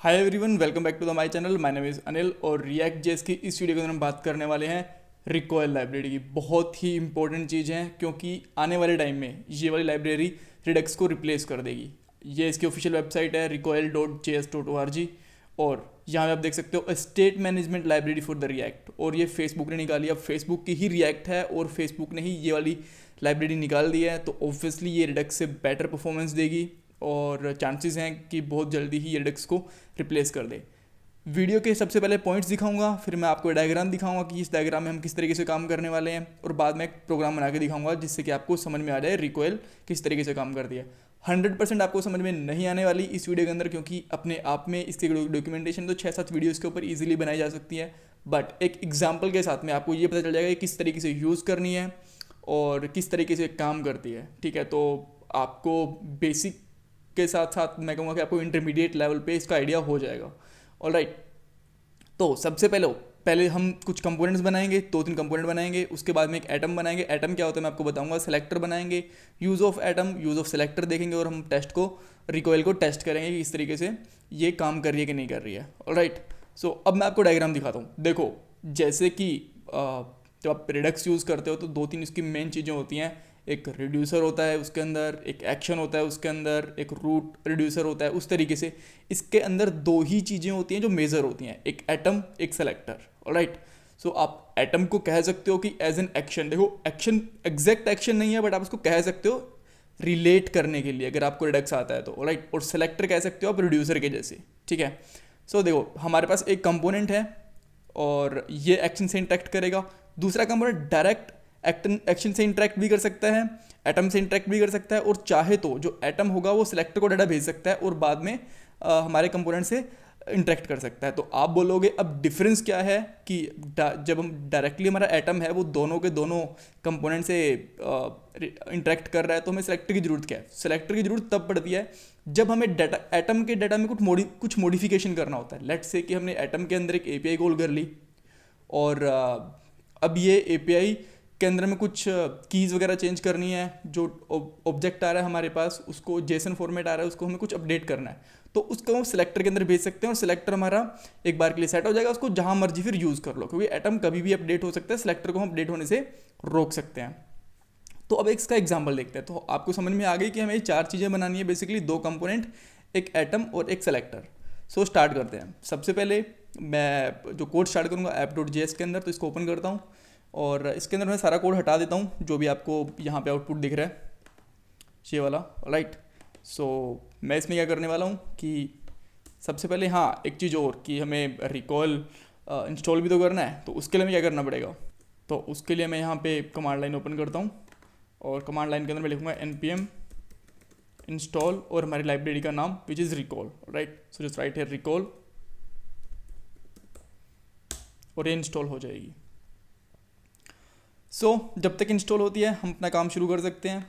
Hi everyone, welcome back to the my channel. My name is Anil और React JS की इस video के अंदर हम बात करने वाले हैं रिकॉयल लाइब्रेरी की। बहुत ही इंपॉर्टेंट चीज़ है क्योंकि आने वाले टाइम में ये वाली लाइब्रेरी रिडक्स को रिप्लेस कर देगी। ये इसकी ऑफिशियल वेबसाइट है recoil.js.org और यहाँ पे आप देख सकते हो state management library for the react. और ये फेसबुक ने निकाली। अब फेसबुक की ही रिएक्ट है और फेसबुक ने ही ये वाली लाइब्रेरी निकाल दी है, तो ऑब्वियसली ये रिडक्स से बेटर परफॉर्मेंस देगी और चांसेस हैं कि बहुत जल्दी ही ये रिडक्स को रिप्लेस कर दे। वीडियो के सबसे पहले पॉइंट्स दिखाऊंगा, फिर मैं आपको डायग्राम दिखाऊंगा कि इस डायग्राम में हम किस तरीके से काम करने वाले हैं, और बाद में एक प्रोग्राम बना के दिखाऊंगा जिससे कि आपको समझ में आ जाए रिकॉयल किस तरीके से काम करती है। 100% आपको समझ में नहीं आने वाली इस वीडियो के अंदर, क्योंकि अपने आप में इसकी डॉक्यूमेंटेशन तो 6-7 वीडियोज़ के ऊपर ईजिली बनाई जा सकती है, बट एक एग्जाम्पल के साथ में आपको ये पता चल जाएगा कि किस तरीके से यूज़ करनी है और किस तरीके से काम करती है। ठीक है, तो आपको बेसिक के साथ साथ मैं कहूँगा कि आपको इंटरमीडिएट लेवल पे इसका आइडिया हो जाएगा। ऑलराइट, तो सबसे पहले हम कुछ कंपोनेंट्स बनाएंगे, 2-3 कंपोनेंट बनाएंगे। उसके बाद में एक एटम बनाएंगे। एटम क्या होता है मैं आपको बताऊंगा। सेलेक्टर बनाएंगे, use of atom, use of selector देखेंगे और हम टेस्ट को रिकॉयल को टेस्ट करेंगे कि इस तरीके से ये काम कर रही है कि नहीं कर रही है। ऑलराइट, सो अब मैं आपको डायग्राम दिखाता हूँ। देखो, जैसे कि जब आप रिडक्स यूज़ करते हो तो 2-3 इसकी मेन चीज़ें होती हैं। एक रिड्यूसर होता है, उसके अंदर एक एक्शन होता है, उसके अंदर एक रूट रिड्यूसर होता है। उस तरीके से इसके अंदर 2 ही चीज़ें होती हैं जो मेजर होती हैं, एक एटम एक सेलेक्टर। ऑलराइट, सो आप एटम को कह सकते हो कि एज एन एक्शन। देखो, एक्शन एग्जैक्ट एक्शन नहीं है, बट आप उसको कह सकते हो रिलेट करने के लिए, अगर आपको रिडक्स आता है तो। ऑलराइट, और सेलेक्टर कह सकते हो आप रिड्यूसर के जैसे। ठीक है, सो देखो हमारे पास एक कंपोनेंट है और ये एक्शन से इंटरेक्ट करेगा। दूसरा कंपोनेंट डायरेक्ट एक्शन से इंटरेक्ट भी कर सकता है, एटम से इंटरेक्ट भी कर सकता है, और चाहे तो जो एटम होगा वो सिलेक्टर को डाटा भेज सकता है और बाद में हमारे कंपोनेंट से इंटरेक्ट कर सकता है। तो आप बोलोगे अब डिफरेंस क्या है कि जब हम डायरेक्टली हमारा एटम है वो दोनों के दोनों कंपोनेंट से इंटरेक्ट कर रहा है तो हमें सेलेक्टर की ज़रूरत क्या है। सेलेक्टर की ज़रूरत तब पड़ती है जब हमें डाटा एटम के डाटा में कुछ मॉडिफिकेशन करना होता है। लेट्स से कि हमने एटम के अंदर एक एपीआई कॉल कर ली और अब ये एपीआई के अंदर में कुछ कीज़ वगैरह चेंज करनी है। जो ऑब्जेक्ट आ रहा है हमारे पास, उसको जेसन फॉर्मेट आ रहा है, उसको हमें कुछ अपडेट करना है, तो उसको हम सिलेक्टर के अंदर भेज सकते हैं और सिलेक्टर हमारा एक बार के लिए सेट हो जाएगा। उसको जहाँ मर्जी फिर यूज़ कर लो, क्योंकि एटम कभी भी अपडेट हो सकता है, सिलेक्टर को हम अपडेट होने से रोक सकते हैं। तो अब इसका एग्जाम्पल देखते हैं। तो आपको समझ में आ गई कि हमें 4 चीज़ें बनानी है, बेसिकली 2 कंपोनेंट, एक एटम और एक सेलेक्टर। सो स्टार्ट करते हैं। सबसे पहले मैं जो कोड स्टार्ट करूँगा app.js के अंदर, तो इसको ओपन करता हूँ और इसके अंदर मैं सारा कोड हटा देता हूँ जो भी आपको यहाँ पे आउटपुट दिख रहा है, ये वाला। राइट, सो मैं इसमें क्या करने वाला हूँ कि सबसे पहले हाँ एक चीज़ और कि हमें रिकॉल इंस्टॉल भी तो करना है, तो उसके लिए हमें क्या करना पड़ेगा। तो उसके लिए मैं यहाँ पे कमांड लाइन ओपन करता हूँ और कमांड लाइन के अंदर मैं लिखूँगा npm इंस्टॉल और हमारी लाइब्रेरी का नाम which is recall. Right, so just right है रिकॉल और ये इंस्टॉल हो जाएगी। सो जब तक इंस्टॉल होती है हम अपना काम शुरू कर सकते हैं।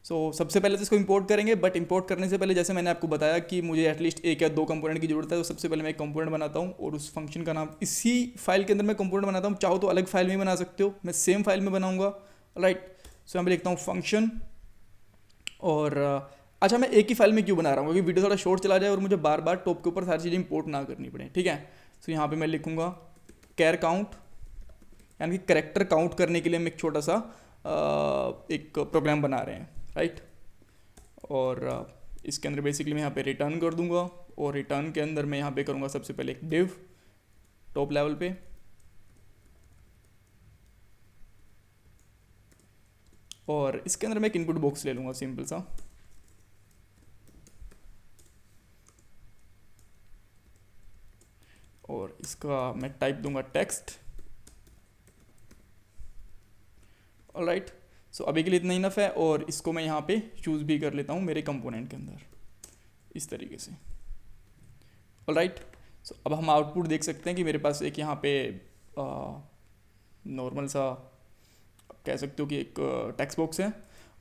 सबसे पहले तो इसको इंपोर्ट करेंगे, बट इंपोर्ट करने से पहले जैसे मैंने आपको बताया कि मुझे एटलीस्ट 1 या 2 कंपोनेंट की जरूरत है, तो सबसे पहले मैं एक कंपोनेंट बनाता हूँ और उस फंक्शन का नाम इसी फाइल के अंदर मैं कंपोनेंट बनाता हूँ। चाहो तो अलग फाइल में बना सकते हो, मैं सेम फाइल में बनाऊँगा। राइट, सो यहाँ पे लिखता हूँ फंक्शन और अच्छा, मैं एक ही फाइल में क्यों बना रहा हूँ, क्योंकि वीडियो थोड़ा शॉर्ट चला जाए और मुझे बार बार टॉप के ऊपर सारी चीज़ें इंपोर्ट ना करनी पड़े। ठीक है, सो यहाँ पर मैं लिखूँगा कैर काउंट, यानी कि करेक्टर काउंट करने के लिए हम एक छोटा सा एक प्रोग्राम बना रहे हैं। राइट, और इसके अंदर बेसिकली मैं यहाँ पे रिटर्न कर दूंगा और रिटर्न के अंदर मैं यहाँ पे करूँगा सबसे पहले एक डिव टॉप लेवल पे, और इसके अंदर मैं एक इनपुट बॉक्स ले लूँगा सिंपल सा, और इसका मैं टाइप दूंगा टेक्स्ट। ऑलराइट, सो अभी के लिए इतना इनफ है और इसको मैं यहाँ पे चूज़ भी कर लेता हूँ मेरे कंपोनेंट के अंदर इस तरीके से। ऑलराइट, सो अब हम आउटपुट देख सकते हैं कि मेरे पास एक यहाँ पे नॉर्मल सा कह सकते हो कि एक टेक्स्ट बॉक्स है,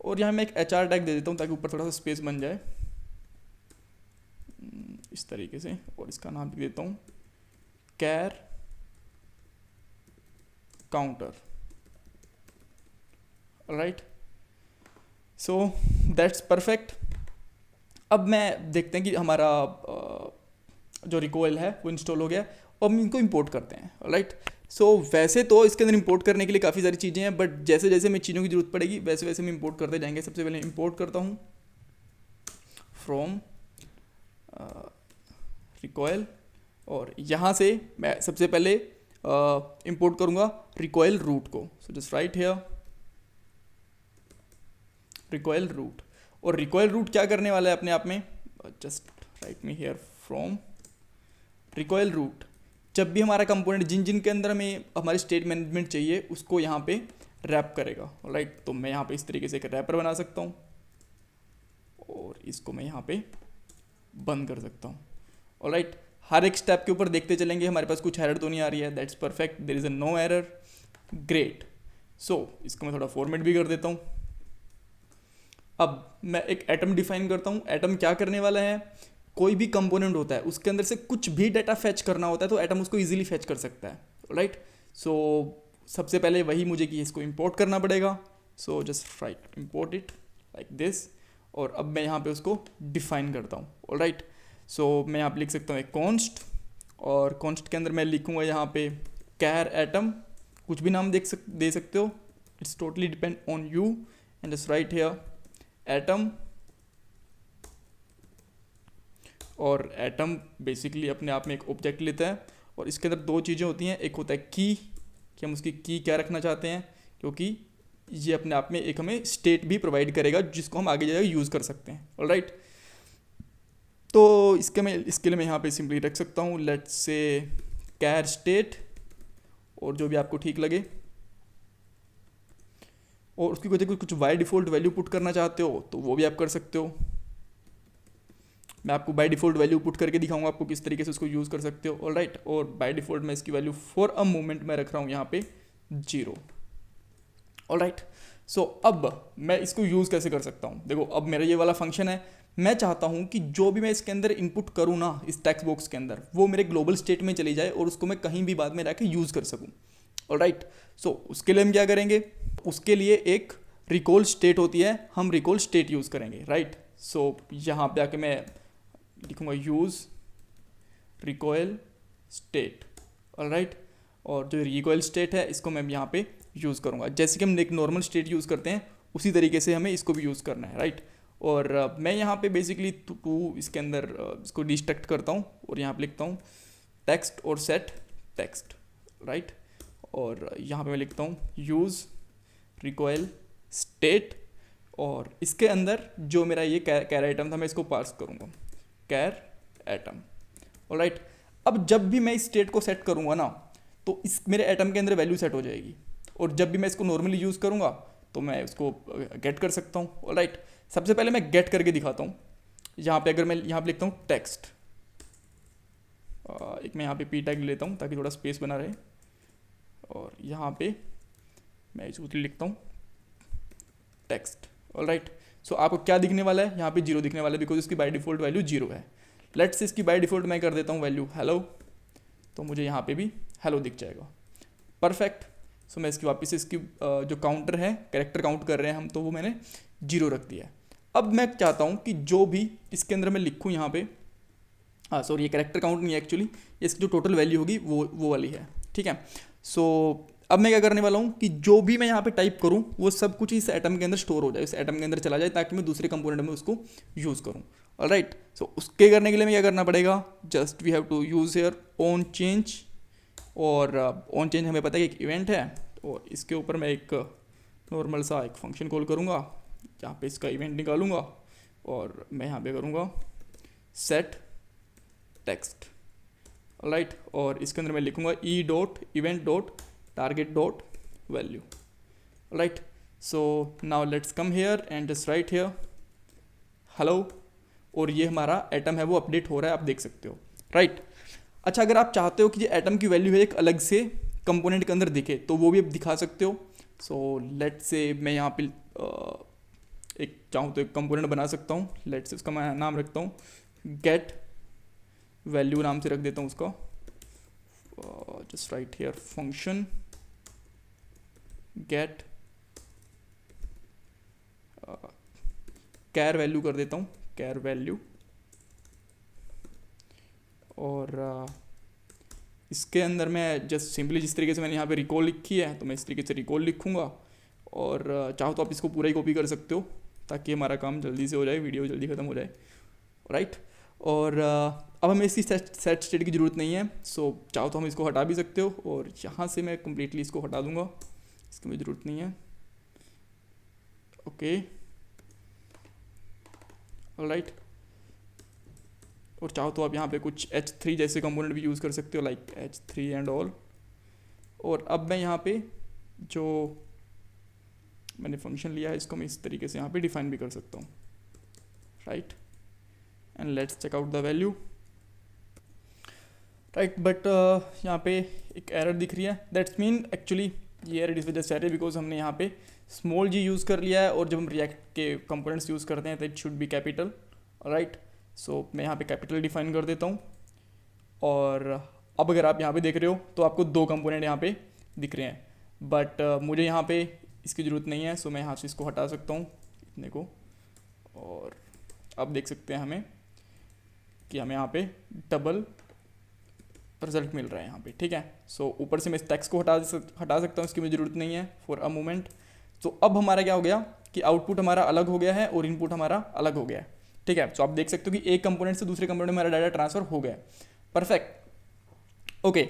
और यहाँ मैं एक HR टैग दे देता हूँ ताकि ऊपर थोड़ा सा स्पेस बन जाए इस तरीके से, और इसका नाम भी देता हूँ char counter. Right, so that's perfect. अब मैं देखते हैं कि हमारा जो रिकॉइल है वो इंस्टॉल हो गया और हम इनको इंपोर्ट करते हैं। राइट, सो वैसे तो इसके अंदर इंपोर्ट करने के लिए काफ़ी सारी चीज़ें हैं, बट जैसे जैसे हमें चीज़ों की जरूरत पड़ेगी वैसे वैसे हम इंपोर्ट करते जाएंगे। सबसे पहले इंपोर्ट करता हूँ फ्रॉम रिकॉइल, और यहाँ से मैं सबसे पहले इंपोर्ट करूँगा रिकॉइल रूट को। So just write here Recoil root, और रिकॉइल रूट क्या करने वाला है अपने आप में, just write me here from Recoil root. जब भी हमारा कंपोनेंट जिन जिन के अंदर हमें हमारी स्टेट मैनेजमेंट चाहिए उसको यहाँ पे रैप करेगा। राइट, तो मैं यहाँ पे इस तरीके से एक रैपर बना सकता हूँ और इसको मैं यहाँ पे बंद कर सकता हूँ। ऑलराइट, हर एक स्टेप के ऊपर देखते चलेंगे हमारे पास कुछ एरर तो नहीं आ रही है। That's perfect, there is a no error, great. So इसको मैं थोड़ा फॉर्मेट भी कर देता हूँ। अब मैं एक एटम डिफाइन करता हूँ। एटम क्या करने वाला है, कोई भी कंपोनेंट होता है उसके अंदर से कुछ भी डाटा फैच करना होता है तो एटम उसको इजीली फैच कर सकता है। राइट, सो सबसे पहले वही मुझे कि इसको इंपोर्ट करना पड़ेगा। सो just right import it like this, और अब मैं यहाँ पे उसको डिफाइन करता हूँ। ऑलराइट, सो मैं यहाँ पे लिख सकता हूँ एक कॉन्स्ट, और कॉन्स्ट के अंदर मैं लिखूँगा यहाँ पे कैर एटम, कुछ भी नाम दे सकते हो, it's totally depend on you, and just write here atom. और एटम बेसिकली अपने आप में एक ऑब्जेक्ट लेता है और इसके अंदर दो चीज़ें होती हैं। एक होता है की, कि हम उसकी की क्या रखना चाहते हैं, क्योंकि ये अपने आप में एक हमें स्टेट भी प्रोवाइड करेगा जिसको हम आगे जाकर यूज़ कर सकते हैं। ऑलराइट, तो इसके लिए मैं यहाँ पे सिंपली रख सकता हूँ लेट्स से कैर स्टेट, और जो भी आपको ठीक लगे, और उसकी वजह कुछ बाय डिफ़ॉल्ट वैल्यू पुट करना चाहते हो तो वो भी आप कर सकते हो। मैं आपको बाय डिफ़ॉल्ट वैल्यू पुट करके दिखाऊंगा आपको किस तरीके से उसको यूज़ कर सकते हो। ऑलराइट, और बाय डिफ़ॉल्ट मैं इसकी वैल्यू फॉर अ मोमेंट में रख रहा हूँ यहाँ पे 0। ऑलराइट, सो अब मैं इसको यूज़ कैसे कर सकता हूँ। देखो, अब मेरा ये वाला फंक्शन है, मैं चाहता हूँ कि जो भी मैं इसके अंदर इनपुट करूँ ना इस टेक्स्ट बॉक्स के अंदर, वो मेरे ग्लोबल स्टेट में चली जाए और उसको मैं कहीं भी बाद में रह के यूज़ कर सकूँ। ऑलराइट, सो उसके लिए हम क्या करेंगे, उसके लिए एक रिकॉल स्टेट होती है, हम रिकॉल स्टेट यूज़ करेंगे। राइट, सो यहाँ पे आके मैं लिखूँगा यूज़ रिकॉयल स्टेट। ऑलराइट, और जो रिकॉयल स्टेट है इसको मैं यहाँ पे यूज़ करूँगा, जैसे कि हम एक नॉर्मल स्टेट यूज़ करते हैं उसी तरीके से हमें इसको भी यूज़ करना है। राइट, और मैं यहाँ पे बेसिकली टू इसके अंदर इसको डिस्ट्रक्ट करता हूँ और यहाँ पे लिखता हूँ टेक्स्ट और सेट टेक्स्ट। राइट, और यहाँ पे मैं लिखता हूँ यूज़ रिकॉयल स्टेट, और इसके अंदर जो मेरा ये कैर आइटम था मैं इसको पास करूँगा कैर एटम। ऑलराइट, अब जब भी मैं इस स्टेट को सेट करूँगा ना तो इस मेरे एटम के अंदर वैल्यू सेट हो जाएगी, और जब भी मैं इसको नॉर्मली यूज़ करूँगा तो मैं इसको गेट कर सकता हूँ। ऑलराइट, सबसे पहले मैं गेट करके दिखाता हूँ। यहाँ पे अगर मैं यहाँ पे लिखता हूँ टेक्स्ट, एक मैं यहाँ पे पी टैग लेता हूँ ताकि थोड़ा स्पेस बना रहे, और यहाँ पे मैं इसको लिखता हूँ टेक्स्ट। ऑलराइट, सो आपको क्या दिखने वाला है, यहाँ पे 0 दिखने वाला है बिकॉज इसकी बाय डिफ़ॉल्ट वैल्यू 0 है। लेट्स इसकी बाय डिफ़ॉल्ट मैं कर देता हूँ वैल्यू हेलो, तो मुझे यहाँ पे भी हेलो दिख जाएगा। परफेक्ट, सो मैं इसकी वापस इसकी जो काउंटर है, कैरेक्टर काउंट कर रहे हैं हम, तो वो मैंने 0 रख दिया है। अब मैं चाहता हूँ कि जो भी इसके अंदर मैं लिखूँ यहाँ पे, सॉरी ये कैरेक्टर काउंट नहीं है एक्चुअली, इसकी जो टोटल वैल्यू होगी वो वाली है। ठीक है, सो अब मैं क्या करने वाला हूँ कि जो भी मैं यहाँ पे टाइप करूँ वो सब कुछ इस एटम के अंदर स्टोर हो जाए, इस एटम के अंदर चला जाए, ताकि मैं दूसरे कंपोनेंट में उसको यूज़ करूँ। ऑलराइट, सो उसके करने के लिए मैं क्या करना पड़ेगा, just we have to use here on change, और ऑन चेंज हमें पता है कि एक इवेंट है, और इसके ऊपर मैं एक नॉर्मल सा एक फंक्शन कॉल करूँगा, जहाँ पे इसका इवेंट निकालूंगा, और मैं यहाँ पे करूँगा सेट टेक्स्ट। ऑलराइट, और इसके अंदर मैं लिखूँगा E dot event dot target dot value. Alright, so now let's come here and just write here hello, और ये हमारा एटम है वो अपडेट हो रहा है, आप देख सकते हो। राइट, अच्छा अगर आप चाहते हो कि ये एटम की वैल्यू है एक अलग से कंपोनेंट के अंदर दिखे तो वो भी आप दिखा सकते हो। सो लेट्स से मैं यहाँ पे एक चाहूँ तो एक कंपोनेंट बना सकता हूँ। लेट्स से उसका मैं नाम रखता हूँ गेट वैल्यू, नाम से रख देता हूँ उसका, just write here function get car value कर देता हूँ, कैर वैल्यू, और इसके अंदर मैं जस्ट सिंपली जिस तरीके से मैंने यहाँ पे रिकॉल लिखी है तो मैं इस तरीके से रिकॉल लिखूँगा। और चाहो तो आप इसको पूरा ही कॉपी कर सकते हो ताकि हमारा काम जल्दी से हो जाए, वीडियो जल्दी ख़त्म हो जाए, राइट। और अब हमें इसकी सेट स्टेट की ज़रूरत नहीं है, सो चाहो तो हम इसको हटा भी सकते हो। और यहाँ से मैं कम्प्लीटली इसको हटा दूँगा, इसकी मुझे ज़रूरत नहीं है। Okay, alright. और चाहो तो आप यहाँ पे कुछ H3 जैसे कंपोनेंट भी यूज़ कर सकते हो, लाइक H3 एंड ऑल। और अब मैं यहाँ पे जो मैंने फंक्शन लिया है इसको मैं इस तरीके से यहाँ पे डिफाइन भी कर सकता हूँ, right. And let's check out the value, right. But यहाँ पे एक एरर दिख रही है, दैट्स मीन एक्चुअली ये एरर इस वजह से आ रही है बिकॉज हमने यहाँ पे स्मॉल g यूज़ कर लिया है और जब हम रिएक्ट के कंपोनेंट्स यूज़ करते हैं तो it should be capital, right. So मैं यहाँ पे कैपिटल डिफाइन कर देता हूँ। और अब अगर आप यहाँ पे देख रहे हो तो आपको दो कंपोनेंट यहाँ पे दिख रहे हैं, बट मुझे यहाँ पे इसकी ज़रूरत नहीं है, सो मैं यहाँ से इसको हटा सकता हूँ इतने को। और अब देख सकते हैं हमें कि हमें यहाँ पे डबल रिजल्ट मिल रहा है यहाँ पे, ठीक है। सो ऊपर से मैं इस टेक्स्ट को हटा सकता हूँ, इसकी मुझे ज़रूरत नहीं है फॉर अ मोमेंट। तो अब हमारा क्या हो गया कि आउटपुट हमारा अलग हो गया है और इनपुट हमारा अलग हो गया है, ठीक है। सो आप देख सकते हो कि एक कंपोनेंट से दूसरे कंपोनेंट में हमारा डाटा ट्रांसफर हो गया, परफेक्ट। Okay,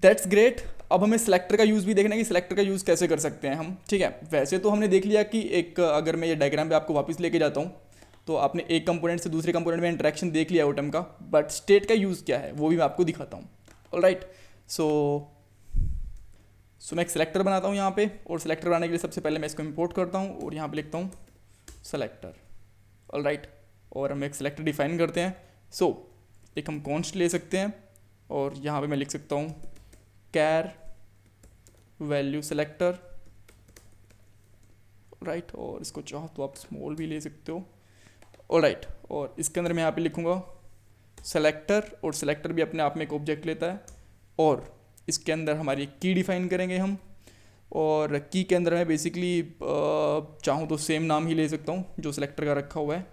that's great. अब हमें सिलेक्टर का यूज़ भी देखना है कि सिलेक्टर का यूज़ कैसे कर सकते हैं हम, ठीक है। वैसे तो हमने देख लिया कि एक, अगर मैं ये डायग्राम पे आपको वापस लेके जाता हूँ तो आपने एक कंपोनेंट से दूसरे कंपोनेंट में इंटरेक्शन देख लिया एटम का, बट स्टेट का यूज़ क्या है वो भी मैं आपको दिखाता हूँ, ऑलराइट। सो मैं एक सिलेक्टर बनाता हूँ यहाँ पे, और सिलेक्टर बनाने के लिए सबसे पहले मैं इसको इंपोर्ट करता हूँ और यहाँ पे लिखता हूँ सेलेक्टर, ऑलराइट। और हम एक सिलेक्टर डिफाइन करते हैं। सो एक हम कॉन्स्ट ले सकते हैं और यहाँ पे मैं लिख सकता हूँ कैर वैल्यू सेलेक्टर, राइट। और इसको चाहो तो आप स्मॉल भी ले सकते हो, ऑलराइट। और इसके अंदर मैं यहाँ पे लिखूँगा सेलेक्टर, और सेलेक्टर भी अपने आप में एक ऑब्जेक्ट लेता है। और इसके अंदर हमारी की डिफाइन करेंगे हम, और की के अंदर मैं बेसिकली चाहूँ तो सेम नाम ही ले सकता हूँ जो सिलेक्टर का रखा हुआ है,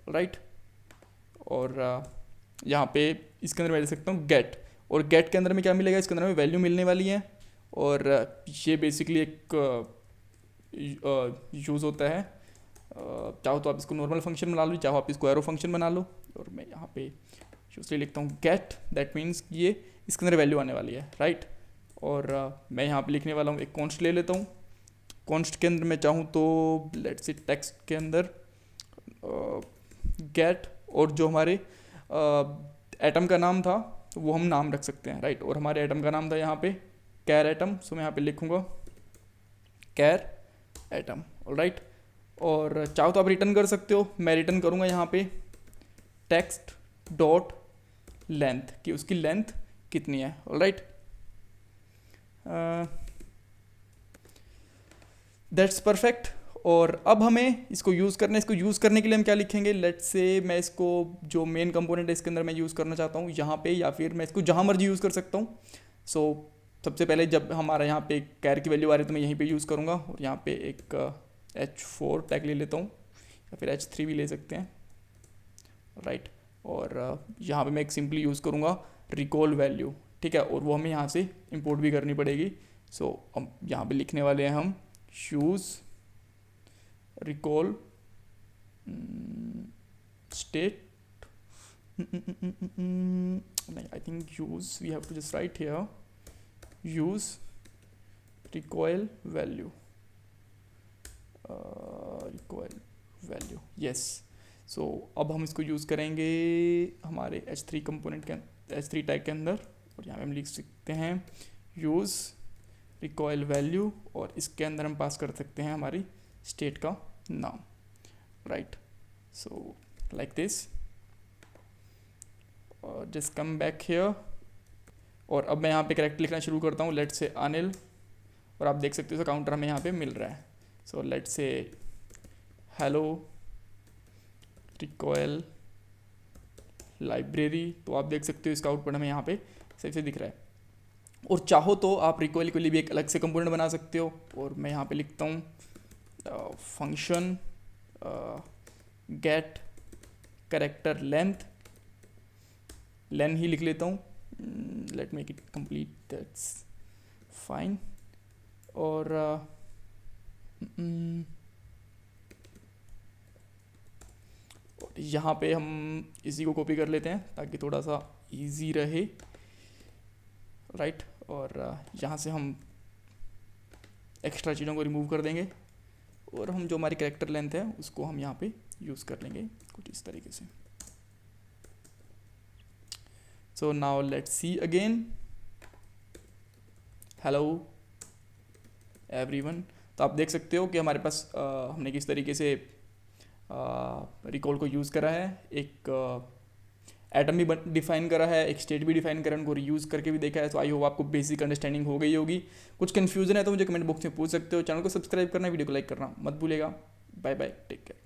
राइट। और यहाँ पे इसके अंदर मैं ले सकता हूँ गेट, और गेट के अंदर में क्या मिलेगा, इसके अंदर में वैल्यू मिलने वाली है। और ये बेसिकली एक यूज़ होता है, चाहो तो आप इसको नॉर्मल फंक्शन बना लो, चाहो आप इसको एरो फंक्शन बना लो। और मैं यहाँ पे यूजली लिखता हूँ गेट, दैट मीन्स ये इसके अंदर वैल्यू आने वाली है, राइट। और मैं यहाँ पे लिखने वाला हूँ एक कॉन्स्ट ले लेता हूँ। कॉन्स्ट के अंदर मैं चाहूँ तो लेट्स से टेक्स्ट के अंदर गेट, और जो हमारे एटम का नाम था वो हम नाम रख सकते हैं, राइट। और हमारे एटम का नाम था यहाँ पे कैर एटम, सो मैं यहाँ पे लिखूँगा कैर एटम, ऑलराइट। और चाहो तो आप रिटर्न कर सकते हो, मैं रिटर्न करूँगा यहाँ पे टेक्स्ट डॉट लेंथ, कि उसकी लेंथ कितनी है, ऑलराइट। That's perfect. और अब हमें इसको यूज़ करना है। इसको यूज़ करने के लिए हम क्या लिखेंगे, लेट्स से मैं इसको जो मेन कंपोनेंट है इसके अंदर मैं यूज़ करना चाहता हूँ यहाँ पे, या फिर मैं इसको जहाँ मर्जी यूज़ कर सकता हूँ। सो सबसे पहले जब हमारा यहाँ पे कैर की वैल्यू आ रही है तो मैं यहीं पे यूज़ करूँगा, और यहाँ पे एक H4 टैग ले लेता हूँ, या फिर H3 भी ले सकते हैं, राइट। और यहाँ पे मैं एक सिंपली यूज़ करूँगा रिकॉल वैल्यू, ठीक है। और वो हमें यहाँ से इंपोर्ट भी करनी पड़ेगी। सो हम यहाँ पे लिखने वाले हैं हम use recall state, I think use we have to just write here use recoil value, yes। सो अब हम इसको यूज़ करेंगे हमारे H3 कंपोनेंट के H3 टैग के अंदर, और यहाँ पे हम लिख सकते हैं यूज़ रिकॉयल वैल्यू, और इसके अंदर हम पास कर सकते हैं हमारी स्टेट का नाम, राइट। सो लाइक दिस, और जस्ट कम बैक हियर। और अब मैं यहाँ पे करेक्ट लिखना शुरू करता हूँ, लेट्स से अनिल, और आप देख सकते हो काउंटर हमें यहाँ पे मिल रहा है। So let's say hello recoil library, तो आप देख सकते हो इसका आउटपुट हमें यहाँ पे सही से दिख रहा है। और चाहो तो आप रिकॉयल के लिए भी एक अलग से कंपोनेंट बना सकते हो, और मैं यहाँ पे लिखता हूँ फंक्शन गेट कैरेक्टर लेंथ, लेन ही लिख लेता हूँ, let make it complete, that's fine. और यहाँ पे हम इसी को कॉपी कर लेते हैं ताकि थोड़ा सा इजी रहे, राइट। और यहाँ से हम एक्स्ट्रा चीज़ों को रिमूव कर देंगे और हम जो हमारी कैरेक्टर लेंथ है उसको हम यहाँ पे यूज़ कर लेंगे कुछ इस तरीके से। So now let's see again, hello everyone. तो आप देख सकते हो कि हमारे पास हमने किस तरीके से रिकॉल को यूज़ करा है, एक एटम भी डिफाइन करा है, एक स्टेट भी डिफाइन करा है, उनको रीयूज़ करके भी देखा है। तो आई होप आपको बेसिक अंडरस्टैंडिंग हो गई होगी। कुछ कन्फ्यूजन है तो मुझे कमेंट बॉक्स में पूछ सकते हो। चैनल को सब्सक्राइब करना, वीडियो को लाइक करना मत भूलिएगा। Bye bye, take care.